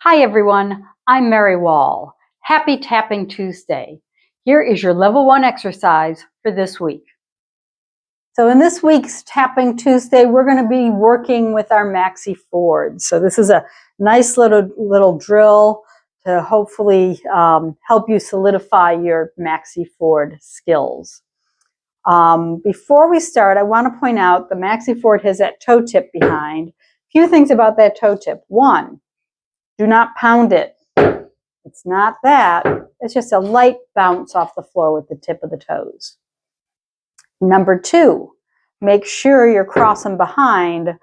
Hi everyone, I'm Mary Wall. Happy Tapping Tuesday. Here is your level 1 exercise for this week. So in this week's Tapping Tuesday, we're going to be working with our Maxi Fords. So this is a nice little drill to hopefully help you solidify your Maxi Ford skills. Before we start, I want to point out the Maxi Ford has that toe tip behind. A few things about that toe tip. One, do not pound it. It's not that. It's just a light bounce off the floor with the tip of the toes. Number 2, make sure you're crossing behind.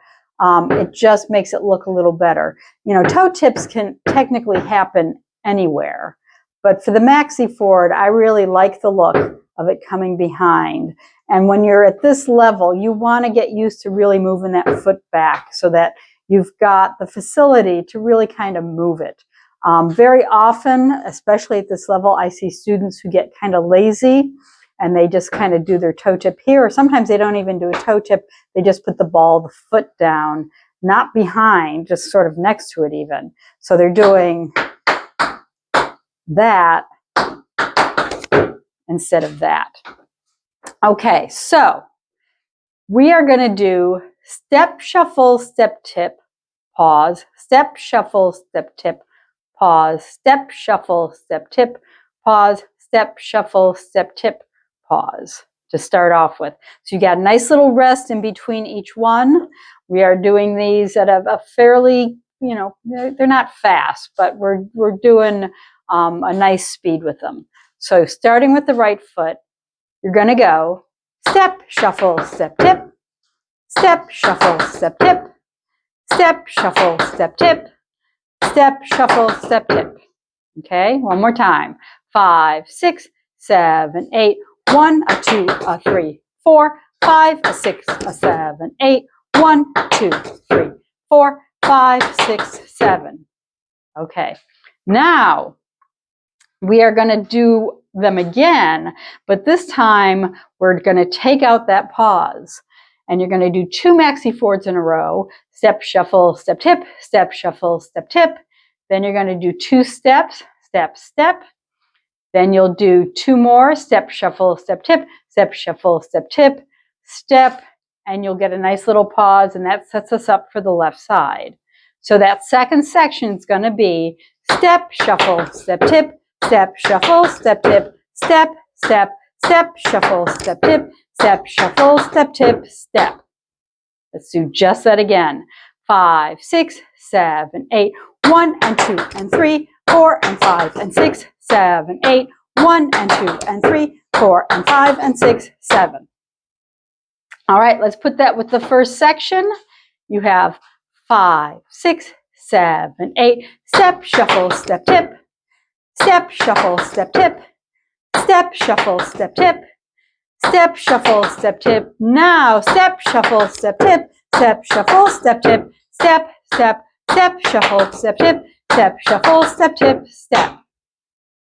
It just makes it look a little better. You know, toe tips can technically happen anywhere. But for the Maxi Ford, I really like the look of it coming behind. And when you're at this level, you want to get used to really moving that foot back so that you've got the facility to really kind of move it. Very often, especially at this level, I see students who get kind of lazy and they just kind of do their toe tip here, or sometimes they don't even do a toe tip, they just put the foot down, not behind, just sort of next to it even. So they're doing that instead of that. Okay, so we are going to do step, shuffle, step, tip, pause, step, shuffle, step, tip, pause, step, shuffle, step, tip, pause, step, shuffle, step, tip, pause to start off with. So you got a nice little rest in between each one. We are doing these at a fairly, you know, they're not fast, but we're doing a nice speed with them. So starting with the right foot, you're going to go step, shuffle, step, tip, step, shuffle, step, tip, step, shuffle, step, tip, step, shuffle, step, tip. Okay, one more time. 5, 6, 7, 8. 1, 2, 3, 4, 5, 6, 7, 8. 1, 2, 3, 4, 5, 6, 7. Okay, now we are going to do them again, but this time we're going to take out that pause. And you're going to do 2 Maxi Fords in a row. Step, shuffle, step, tip, step, shuffle, step, tip. Then you're going to do 2 steps, step, step. Then you'll do 2 more, step, shuffle, step, tip, step, shuffle, step, tip, step, and you'll get a nice little pause, and that sets us up for the left side. So that second section is going to be step, shuffle, step, tip, step, shuffle, step, tip, step, step, step, shuffle, step, tip, step, shuffle, step, tip, step. Let's do just that again. 5, 6, 7, 8. 1 and 2 and 3, 4 and 5 and 6, 7, 8. 1 and 2 and 3, 4 and 5 and 6, 7. All right, let's put that with the first section. You have 5, 6, 7, 8. Step, shuffle, step, tip. Step, shuffle, step, tip. Step, shuffle, step, tip. Step, shuffle, step, tip. Now, step, shuffle, step, tip. Step, shuffle, step, tip. Step, step, step, shuffle, step, tip. Step, shuffle, step, tip, step.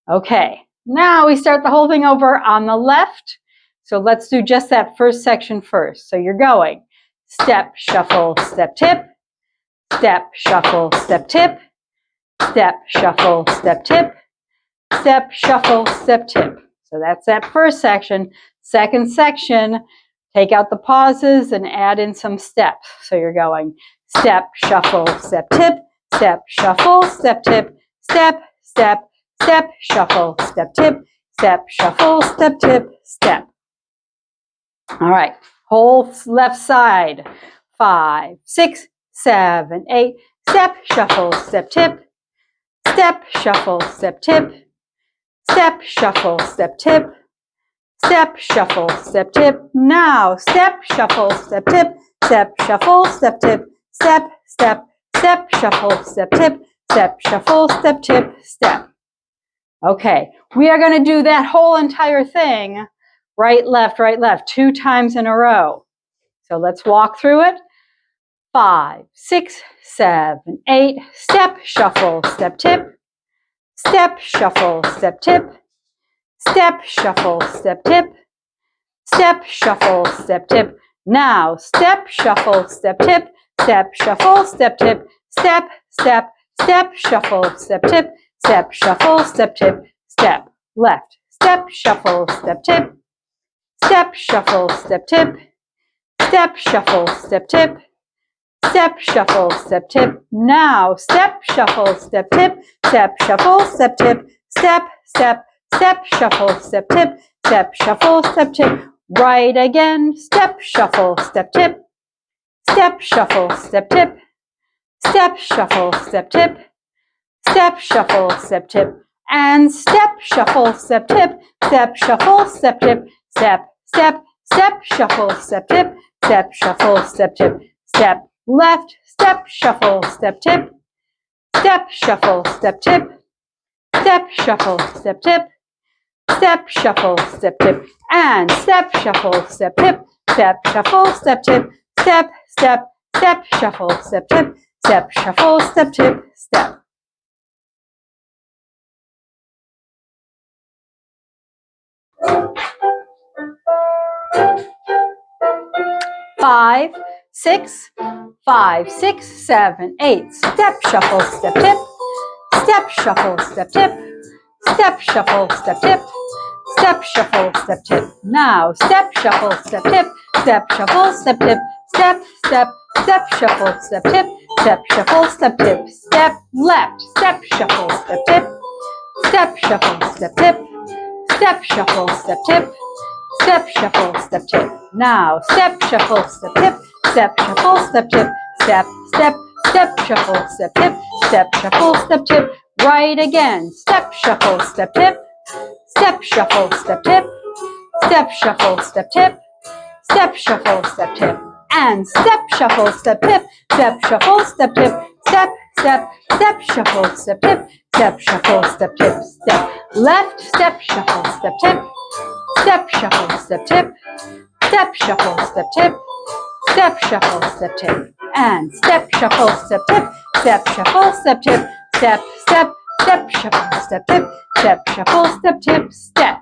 Okay, now we start the whole thing over on the left. So let's do just that first section first. So you're going step, shuffle, step, tip. Step, shuffle, step, tip. Step, shuffle, step, tip. Step, shuffle, step, tip. So that's that first section. Second section, take out the pauses and add in some steps. So you're going step, shuffle, step, tip, step, shuffle, step, tip, step, step, step, shuffle, step, tip, step, shuffle, step, tip, step. All right, whole left side. 5, 6, 7, 8. Step, shuffle, step, tip, step, shuffle, step, tip, step, shuffle, step, tip, step, shuffle, step, tip. Now, step, shuffle, step, tip, step, shuffle, step, tip, step, step, step, shuffle, step, tip, step, shuffle, step, tip, step. Okay, we are going to do that whole entire thing, right, left, 2 times in a row. So let's walk through it. 5, 6, 7, 8. Step, shuffle, step, tip. Step, shuffle, step, tip. Step, shuffle, step, tip. Step, shuffle, step, tip. Now, step, shuffle, step, tip. Step, shuffle, step, tip. Step, step, step, shuffle, step, tip, step, shuffle, step, tip, step, left, step, shuffle, step, tip, step, shuffle, step, tip, step, shuffle, step, tip, step, shuffle, step, tip. Now, step, shuffle, step, tip, step, shuffle, step, tip, step, step, step, shuffle, step, tip, step, shuffle, step, tip. Right again, step, shuffle, step, tip, step, shuffle, step, tip, step, shuffle, step, tip, step, shuffle, step, tip, and step, shuffle, step, tip, step, shuffle, step, tip, step, step, step, shuffle, step, tip, step, shuffle, step, tip, step, left, step, shuffle, step, tip, step, shuffle, step, tip, step, shuffle, step, tip, step, shuffle, step, tip, and step, shuffle, step, tip, step, shuffle, step, tip, step, step, step, shuffle, step, tip, step, shuffle, step, tip, step. Five, 6, 5, 6, 7, 8. Step, shuffle, step, tip. Step, shuffle, step, tip. Step, shuffle, step, tip. Step, shuffle, step, tip. Now, step, shuffle, step, tip. Step, shuffle, step, tip. Step, step, step, shuffle, step, tip. Step, shuffle, step, tip. Step, left. Step, shuffle, step, tip. Step, shuffle, step, tip. Step, shuffle, step, tip. Step, shuffle, step, tip. Now, step, shuffle, step, tip. Step, shuffle, step, tip. Step, step, step, shuffle, step, tip. Step, shuffle, step, tip. Right again. Step, shuffle, step, tip. Step, shuffle, step, tip. Step, shuffle, step, tip. Step, shuffle, step, tip. And step, shuffle, step, tip. Step, shuffle, step, tip. Step, step, step, shuffle, step, tip. Step, shuffle, step, tip. Step, left, step, shuffle, step, tip. Step, shuffle, step, tip. Step, shuffle, step, tip. Step, shuffle, step, tip. And step, shuffle, step, tip. Step, shuffle, step, tip. Step, step, step, shuffle, step, tip. Step, shuffle, step, tip, step.